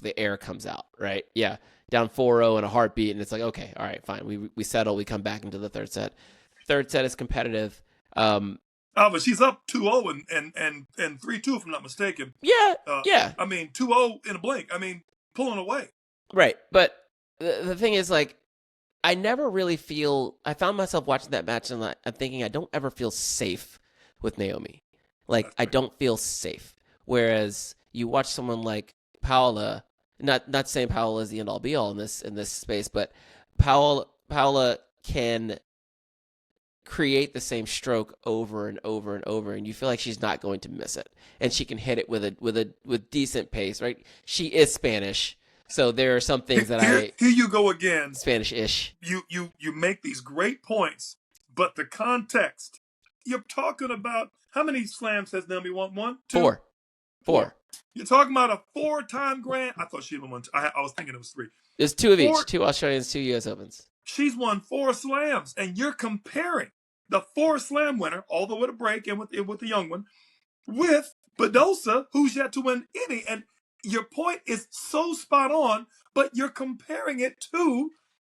the air comes out, right? Yeah, down 4-0 in a heartbeat, and it's like, okay, all right, fine. We settle. We come back into the third set. Third set is competitive. But she's up 2-0 and 3-2 if I'm not mistaken. Yeah, yeah. I mean, 2-0 in a blink. I mean, pulling away. Right, but the thing is, like, I never really I found myself watching that match and I'm thinking I don't ever feel safe with Naomi. Like, I don't feel safe. Whereas you watch someone like Paola, not saying Paola is the end-all be-all in this space, but Paola can create the same stroke over and over and over, and you feel like she's not going to miss it. And she can hit it with decent pace, right? She is Spanish. So there are some things that here you go again. Spanish-ish. You make these great points, but the context. You're talking about how many slams has Naomi won? 1, 2? 4. You're talking about a 4-time grand. I thought she even won. I was thinking it was 3. There's 2 of each. 2 Australians, 2 U.S. Opens. She's won 4 slams, and you're comparing the 4 slam winner, although with a break and with the young one, with Badosa, who's yet to win any. And your point is so spot on, but you're comparing it to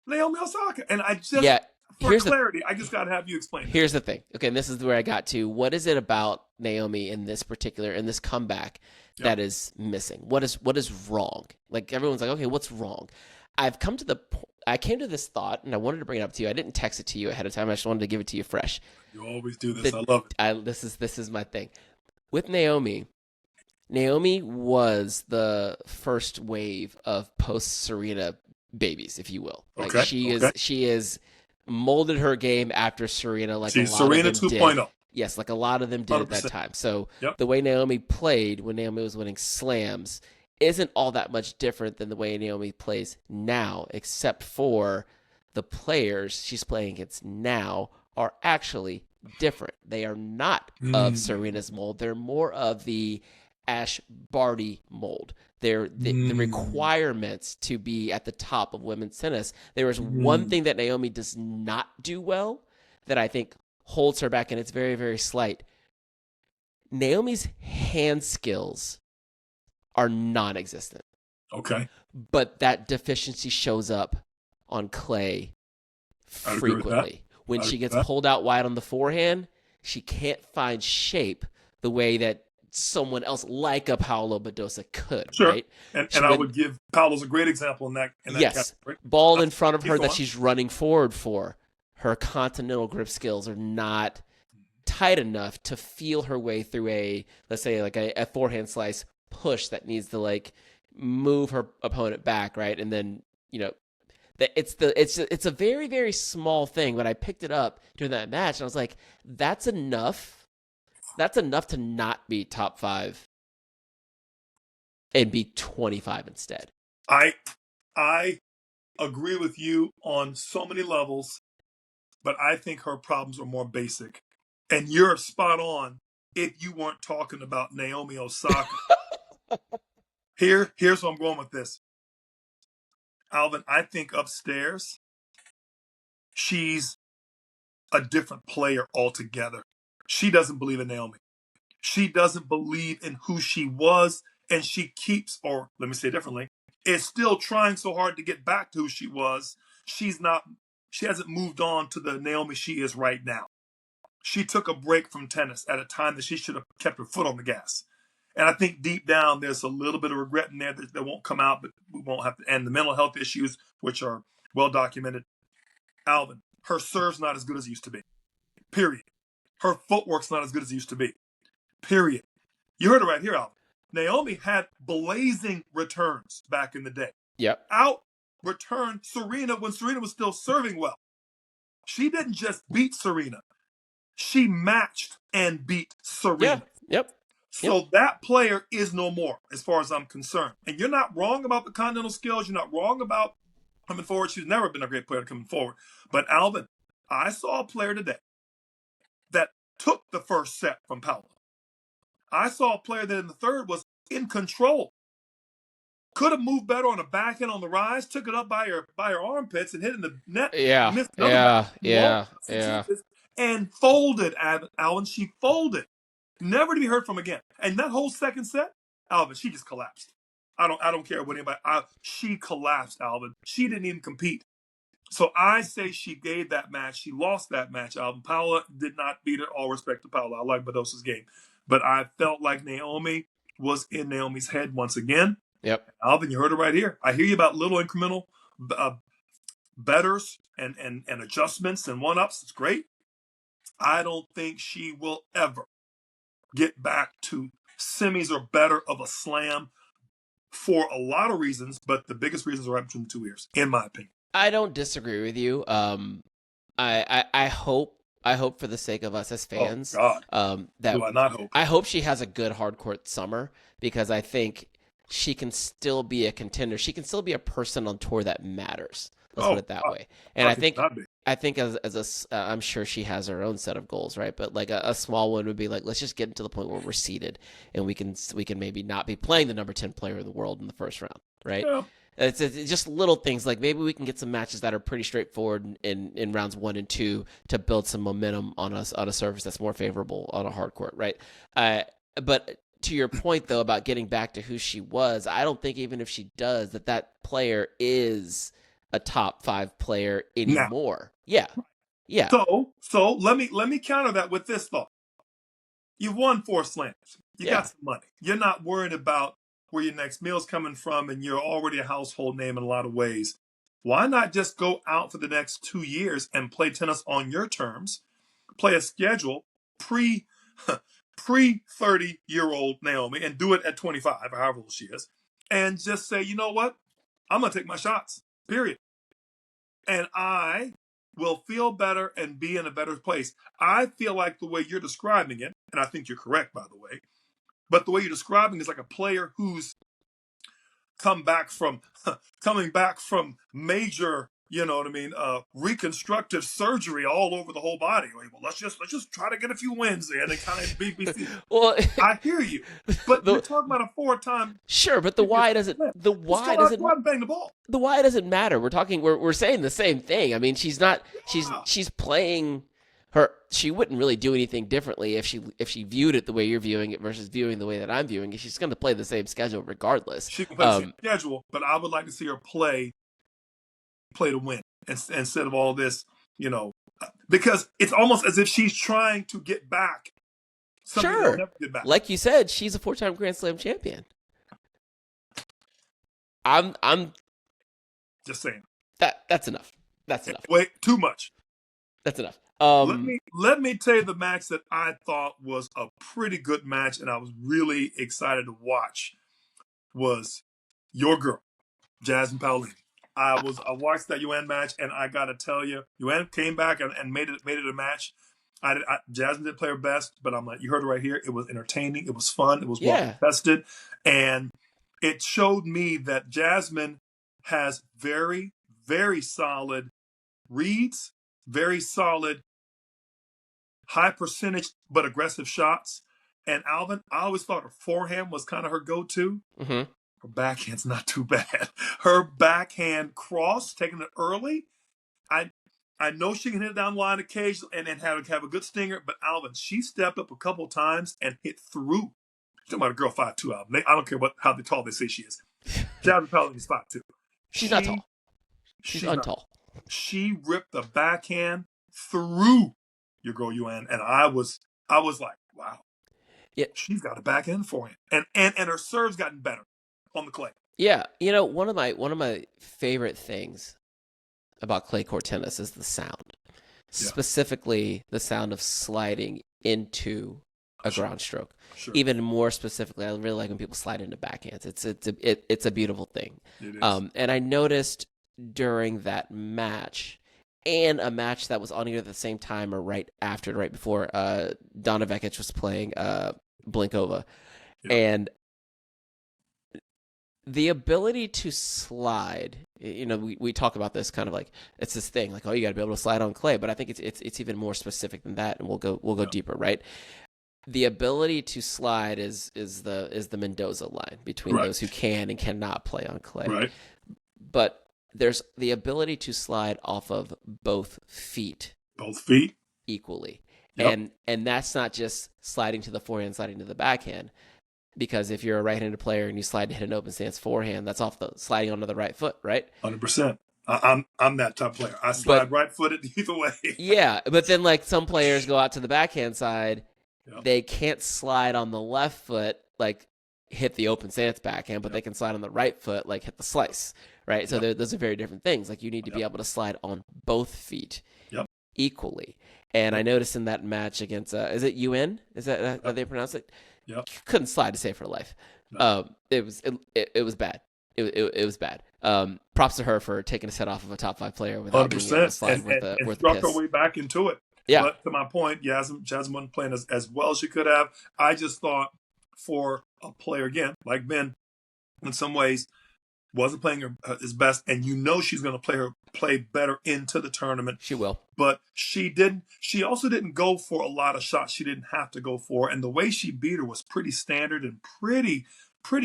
Naomi Osaka. And I just, for clarity, I just got to have you explain it. Here's the thing. Okay, and this is where I got to. What is it about Naomi in this comeback that is missing? What is wrong? Like, everyone's like, okay, what's wrong? I came to this thought, and I wanted to bring it up to you. I didn't text it to you ahead of time. I just wanted to give it to you fresh. You always do this. I love it. This is my thing. With Naomi was the first wave of post-Serena babies, if you will. Like, she is molded her game after Serena. Like, she's Serena 2.0. Yes, like a lot of them did 100%. At that time. So the way Naomi played when Naomi was winning slams isn't all that much different than the way Naomi plays now, except for the players she's playing against now are actually different. They are not of Serena's mold. They're more of the Ash Barty mold. They're the requirements to be at the top of women's tennis. There is one thing that Naomi does not do well that I think holds her back, and it's very, very slight. Naomi's hand skills are non-existent. Okay. But that deficiency shows up on clay frequently. When she gets pulled out wide on the forehand, she can't find shape the way that someone else like a Paolo Badosa could, right? And I would give Paolo's a great example in that category. Ball in front of her that she's running forward for. Her continental grip skills are not tight enough to feel her way through let's say a forehand slice push that needs to like move her opponent back, right? And then, it's a very, very small thing, but I picked it up during that match and I was like, that's enough to not be top 5 and be 25 instead. I agree with you on so many levels, but I think her problems are more basic. And you're spot on if you weren't talking about Naomi Osaka. Here's where I'm going with this. Alvin, I think upstairs, she's a different player altogether. She doesn't believe in Naomi. She doesn't believe in who she was, and she keeps, or let me say it differently, is still trying so hard to get back to who she was. She hasn't moved on to the Naomi she is right now. She took a break from tennis at a time that she should have kept her foot on the gas. And I think deep down, there's a little bit of regret in there that won't come out, but we won't have to. And the mental health issues, which are well documented. Alvin, her serve's not as good as it used to be. Period. Her footwork's not as good as it used to be. Period. You heard it right here, Alvin. Naomi had blazing returns back in the day. Yep. Out returned Serena when Serena was still serving well. She didn't just beat Serena. She matched and beat Serena. Yeah. Yep. So that player is no more, as far as I'm concerned. And you're not wrong about the continental skills. You're not wrong about coming forward. She's never been a great player coming forward. But Alvin, I saw a player today that took the first set from Paula. I saw a player that in the third was in control. Could have moved better on the backhand on the rise, took it up by her armpits and hit in the net. Yeah. And folded, Alvin. She folded. Never to be heard from again. And that whole second set, Alvin, she just collapsed. I don't care what anybody. She collapsed, Alvin. She didn't even compete. So I say she gave that match. She lost that match, Alvin. Paula did not beat her. All respect to Paula. I like Bados's game. But I felt like Naomi was in Naomi's head once again. Yep. Alvin, you heard it right here. I hear you about little incremental betters and adjustments and one-ups. It's great. I don't think she will ever get back to semis or better of a slam for a lot of reasons, but the biggest reasons are right between the two ears, in my opinion. I don't disagree with you. I hope for the sake of us as fans, that do I not hope. I hope she has a good hardcourt summer, because I think she can still be a contender. She can still be a person on tour that matters. Let's put it that way. And I think as I'm sure she has her own set of goals, right? But like a small one would be like, let's just get to the point where we're seeded and we can maybe not be playing the number 10 player in the world in the first round, right? Yeah. It's just little things, like maybe we can get some matches that are pretty straightforward in rounds 1 and 2 to build some momentum on a surface that's more favorable on a hard court, right? But to your point, though, about getting back to who she was, I don't think even if she does, that player is a top 5 player anymore. Yeah. So let me counter that with this thought. You've won 4 slams. You got some money. You're not worried about where your next meal's coming from, and you're already a household name in a lot of ways. Why not just go out for the next 2 years and play tennis on your terms, play a schedule pre 30-year-old Naomi, and do it at 25 or however old she is, and just say, you know what? I'm going to take my shots, period. And I will feel better and be in a better place. I feel like the way you're describing it, and I think you're correct, by the way, but the way you're describing is like a player who's coming back from major, you know what I mean, reconstructive surgery all over the whole body. Like, well, let's just try to get a few wins in and kind of be. Well, I hear you, but you're talking about a 4-time. Sure, but the why doesn't bang the ball. The why doesn't matter. We're saying the same thing. I mean, she's playing her. She wouldn't really do anything differently if she viewed it the way you're viewing it versus viewing the way that I'm viewing it. She's going to play the same schedule regardless. She can play the same schedule, but I would like to see her play to win instead of all this, you know, because it's almost as if she's trying to get back. Sure. Never get back. Like you said, she's a 4-time Grand Slam champion. I'm just saying. That's enough. Wait, too much. That's enough. Let me tell you the match that I thought was a pretty good match, and I was really excited to watch, was your girl, Jasmine Paolini. I watched that Yuan match, and I got to tell you, Yuan came back and made it a match. Jasmine didn't play her best, but I'm like, you heard it right here. It was entertaining. It was fun. It was well contested. And it showed me that Jasmine has very, very solid reads, very solid, high percentage but aggressive shots. And Alvin, I always thought her forehand was kind of her go-to. Mm-hmm. Her backhand's not too bad. Her backhand cross, taking it early. I know she can hit it down the line occasionally and then have a good stinger, but Alvin, she stepped up a couple times and hit through. You're talking about a girl 5'2", Alvin. I don't care how tall they say she is. Jasmine Pelling is 5'2". She's not tall. She's untall. She ripped the backhand through your girl Yuan, and I was like, wow. Yeah. She's got a backhand forehand. And her serve's gotten better on the clay. Yeah. You know, one of my favorite things about clay court tennis is the sound. Specifically the sound of sliding into a ground stroke. Sure. Even more specifically, I really like when people slide into backhands. It's a beautiful thing. It is. And I noticed during that match, and a match that was on either at the same time or right before, Donna Vekic was playing Blinkova. Yeah. And the ability to slide, you know, we talk about this kind of like it's this thing like, oh, you got to be able to slide on clay, but I think it's even more specific than that, and we'll go deeper, right? The ability to slide is the Mendoza line between those who can and cannot play on clay. Right. But there's the ability to slide off of both feet. Both feet equally. Yep. And that's not just sliding to the forehand, sliding to the backhand. Because if you're a right-handed player and you slide to hit an open stance forehand, that's off the sliding onto the right foot, right? 100%. I'm that type of player. I slide right-footed either way. Yeah, but then like some players go out to the backhand side, yep. They can't slide on the left foot, like hit the open stance backhand, but they can slide on the right foot, like hit the slice, right? So those are very different things. Like you need to be able to slide on both feet equally. And I noticed in that match against, is it UN? Is that how they pronounce it? Yep. Couldn't slide to save her life. No. It was bad. It was bad. Props to her for taking a set off of a top 5 player without 100%. Being able to slide and struck her way back into it. Yeah. But to my point, Jasmine wasn't playing as well as she could have. I just thought for a player, again, like Ben, in some ways, wasn't playing his best, and you know she's going to play better into the tournament. She will. But she didn't. She also didn't go for a lot of shots she didn't have to go for, and the way she beat her was pretty standard and pretty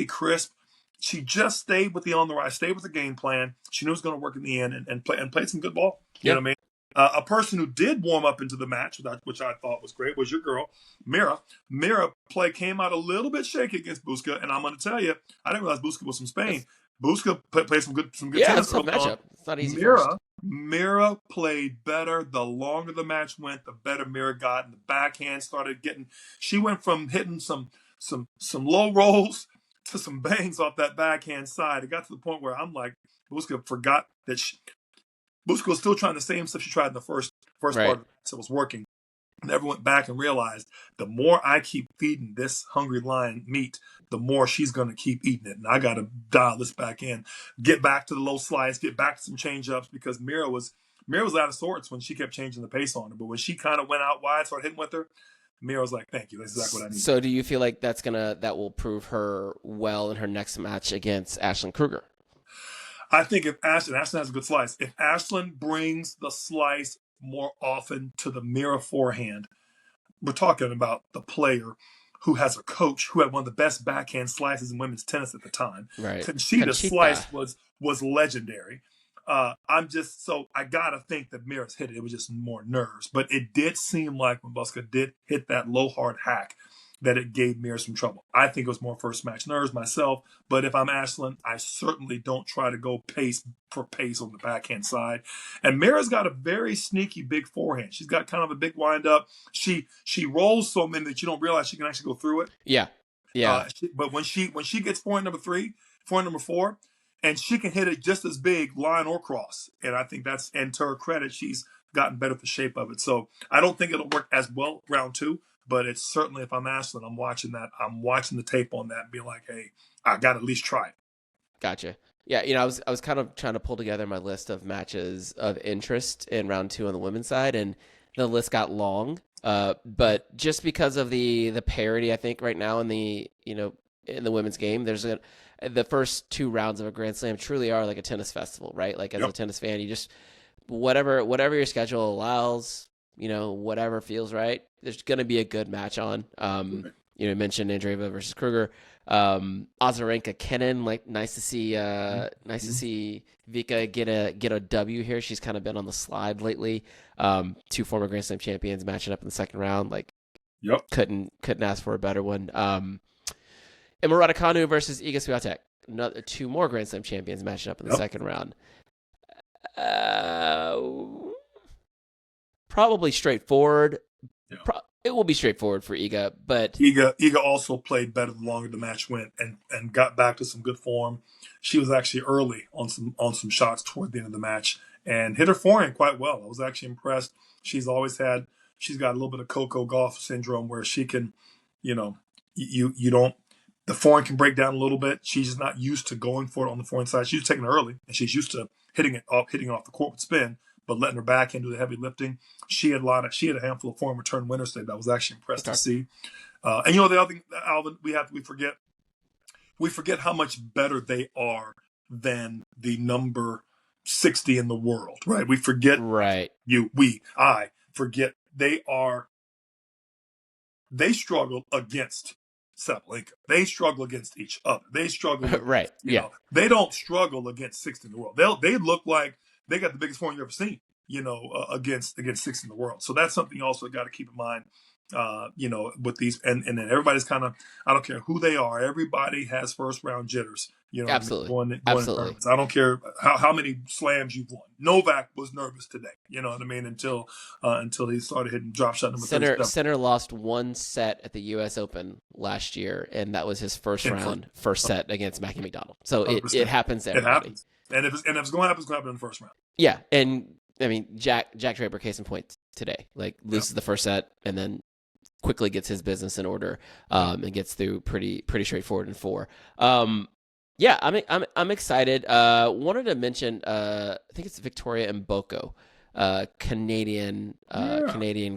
crisp. She just stayed with stayed with the game plan. She knew it was going to work in the end, and played some good ball. You know what I mean? A person who did warm up into the match, which I thought was great, was your girl, Mira. Mira came out a little bit shaky against Buska, and I'm going to tell you, I didn't realize Buska was from Spain. Buska played some good tennis. Yeah, it's a tough matchup. It's not easy. Mira played better. The longer the match went, the better Mira got, and the backhand started getting. She went from hitting some low rolls to some bangs off that backhand side. It got to the point where I'm like, Buska forgot that Buska was still trying the same stuff she tried in the first part, so it was working. Never went back and realized the more I keep feeding this hungry lion meat, the more she's going to keep eating it. And I got to dial this back in, get back to the low slice, get back to some change-ups, because Mira was out of sorts when she kept changing the pace on her. But when she kind of went out wide, started hitting with her, Mira was like, thank you. That's exactly what I need. So do you feel like that will prove her well in her next match against Ashlyn Kruger? I think if Ashlyn has a good slice, if Ashlyn brings the slice more often to the Mira forehand, we're talking about the player who has a coach who had one of the best backhand slices in women's tennis at the time. Right. Conchita's slice was legendary. I gotta think that Mira's hit it. It was just more nerves, but it did seem like when Buska did hit that low hard hack, that it gave Mira some trouble. I think it was more first match nerves myself, but if I'm Ashlyn, I certainly don't try to go pace for pace on the backhand side. And Mira's got a very sneaky big forehand. She's got kind of a big wind up. She rolls so many that you don't realize she can actually go through it. Yeah. But when she gets forehand number 3, forehand number 4, and she can hit it just as big, line or cross. And I think and to her credit, she's gotten better at the shape of it. So I don't think it'll work as well round 2. But it's certainly, if I'm Ashlyn, I'm watching that. I'm watching the tape on that and being like, hey, I got to at least try it. Gotcha. Yeah, I was kind of trying to pull together my list of matches of interest in round 2 on the women's side, and the list got long. But just because of the parity, I think right now in the women's game, the first 2 rounds of a Grand Slam truly are like a tennis festival, right? Like as Yep. a tennis fan, you just whatever your schedule allows, whatever feels right. There's going to be a good match on. You mentioned Andreeva versus Kruger, Azarenka, Kenin. Like nice to see Vika get a W here. She's kind of been on the slide lately. 2 former Grand Slam champions matching up in the second round. Like, yep, couldn't ask for a better one. Emma Raducanu versus Iga Swiatek. 2 more Grand Slam champions matching up in the second round. Probably straightforward. Yeah. It will be straightforward for Iga, but Iga also played better the longer the match went and got back to some good form. She was actually early on some shots toward the end of the match and hit her forehand quite well. I was actually impressed. She's got a little bit of Coco Gauff syndrome where she can, you don't, the forehand can break down a little bit. She's just not used to going for it on the forehand side. She's taking it early and she's used to hitting off the court with spin, but letting her backhand do the heavy lifting. She had a handful of forehand return winners today that I was actually impressed to see. And the other thing, Alvin, we forget how much better they are than the number 60 in the world, right? We forget, right? I forget they struggle against Sabalenka. They struggle against each other. They struggle, right? They don't struggle against 60 in the world. They look like they got the biggest forehand you've ever seen, against 60 in the world. So that's something you also got to keep in mind. With these, and then everybody's kind of, I don't care who they are, everybody has first round jitters. Absolutely. Absolutely. I don't care how many slams you've won. Novak was nervous today. You know what I mean? Until he started hitting drop shot number 37. Sinner lost 1 set at the U.S. Open last year, and that was his first set against Mackie McDonald. So it happens to everybody. It happens. And if it's going to happen, it's going to happen in the first round. Yeah, and I mean Jack Draper, case in point today, like loses the first set and then quickly gets his business in order, and gets through pretty straightforward in 4. Yeah, I'm excited. Wanted to mention, I think it's Victoria Mboko, Canadian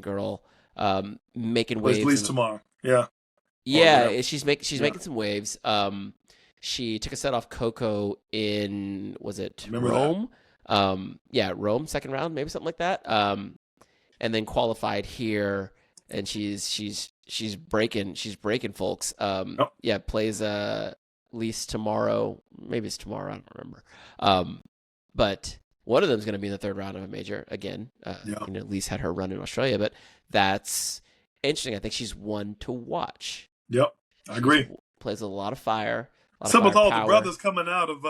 girl, making waves. Leaves tomorrow. Yeah. Yeah, she's making some waves. She took a set off Coco in, was it Rome? Rome, second round, maybe something like that. And then qualified here, and she's breaking folks. Plays Lease tomorrow. Maybe it's tomorrow. I don't remember. But one of them is going to be in the third round of a major again. Lease had her run in Australia, but that's interesting. I think she's one to watch. Yep, I agree. Plays a lot of fire. Some of all the brothers coming out of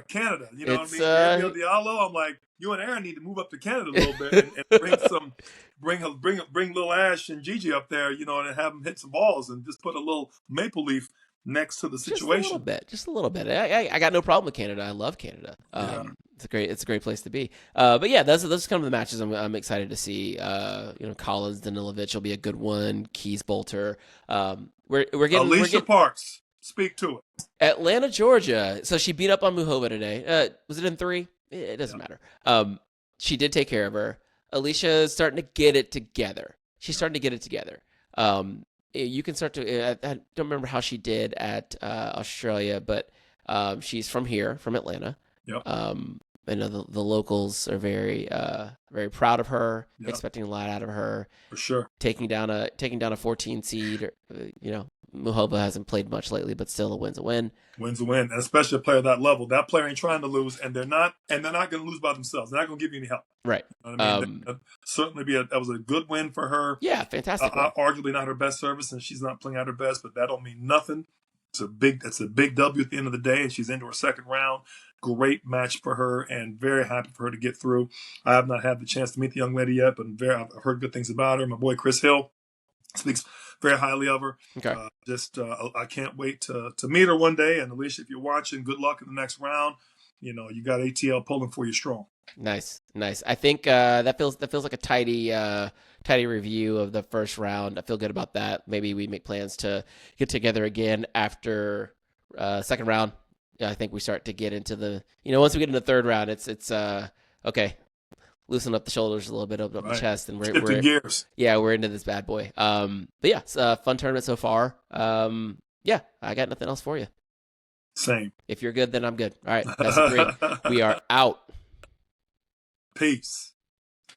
Canada. You know what I mean? Diallo, I'm like, you and Aaron need to move up to Canada a little bit and bring little Ash and Gigi up there, and have them hit some balls and just put a little maple leaf next to the situation. Just a little bit. I got no problem with Canada. I love Canada. It's a great place to be. But yeah, those are kind of the matches I'm excited to see. Collins, Danilovic will be a good one. Keys, Bolter. We're getting Alicia Parks. Speak to it. Atlanta, Georgia. So she beat up on Muhova today. Was it in 3? It doesn't matter. She did take care of her. Alicia is starting to get it together. She's starting to get it together. You can start to. I don't remember how she did at Australia, but she's from Atlanta. Yep. I know the locals are very proud of her, expecting a lot out of her. For sure. Taking down a 14 seed. Muhova hasn't played much lately, but still a win's a win. Win's a win, and especially a player at that level. That player ain't trying to lose, and they're not going to lose by themselves. They're not going to give you any help. Right. You know what I mean? Certainly that was a good win for her. Yeah, fantastic. Arguably not her best service, and she's not playing at her best, but that don't mean nothing. It's a big W at the end of the day, and she's into her second round. Great match for her, and very happy for her to get through. I have not had the chance to meet the young lady yet, but I've heard good things about her. My boy Chris Hill speaks very highly of her. Okay. I can't wait to meet her one day. And Alicia, if you're watching, good luck in the next round. You got ATL pulling for you strong. Nice. I think that feels like a tidy review of the first round. I feel good about that. Maybe we make plans to get together again after second round. Yeah, I think we start to get into the once we get into the third round, it's okay. Loosen up the shoulders a little bit, open up the chest, and we're gears. Yeah, we're into this bad boy. But yeah, it's a fun tournament so far. Yeah, I got nothing else for you. Same. If you're good, then I'm good. All right, best of three. We are out. Peace.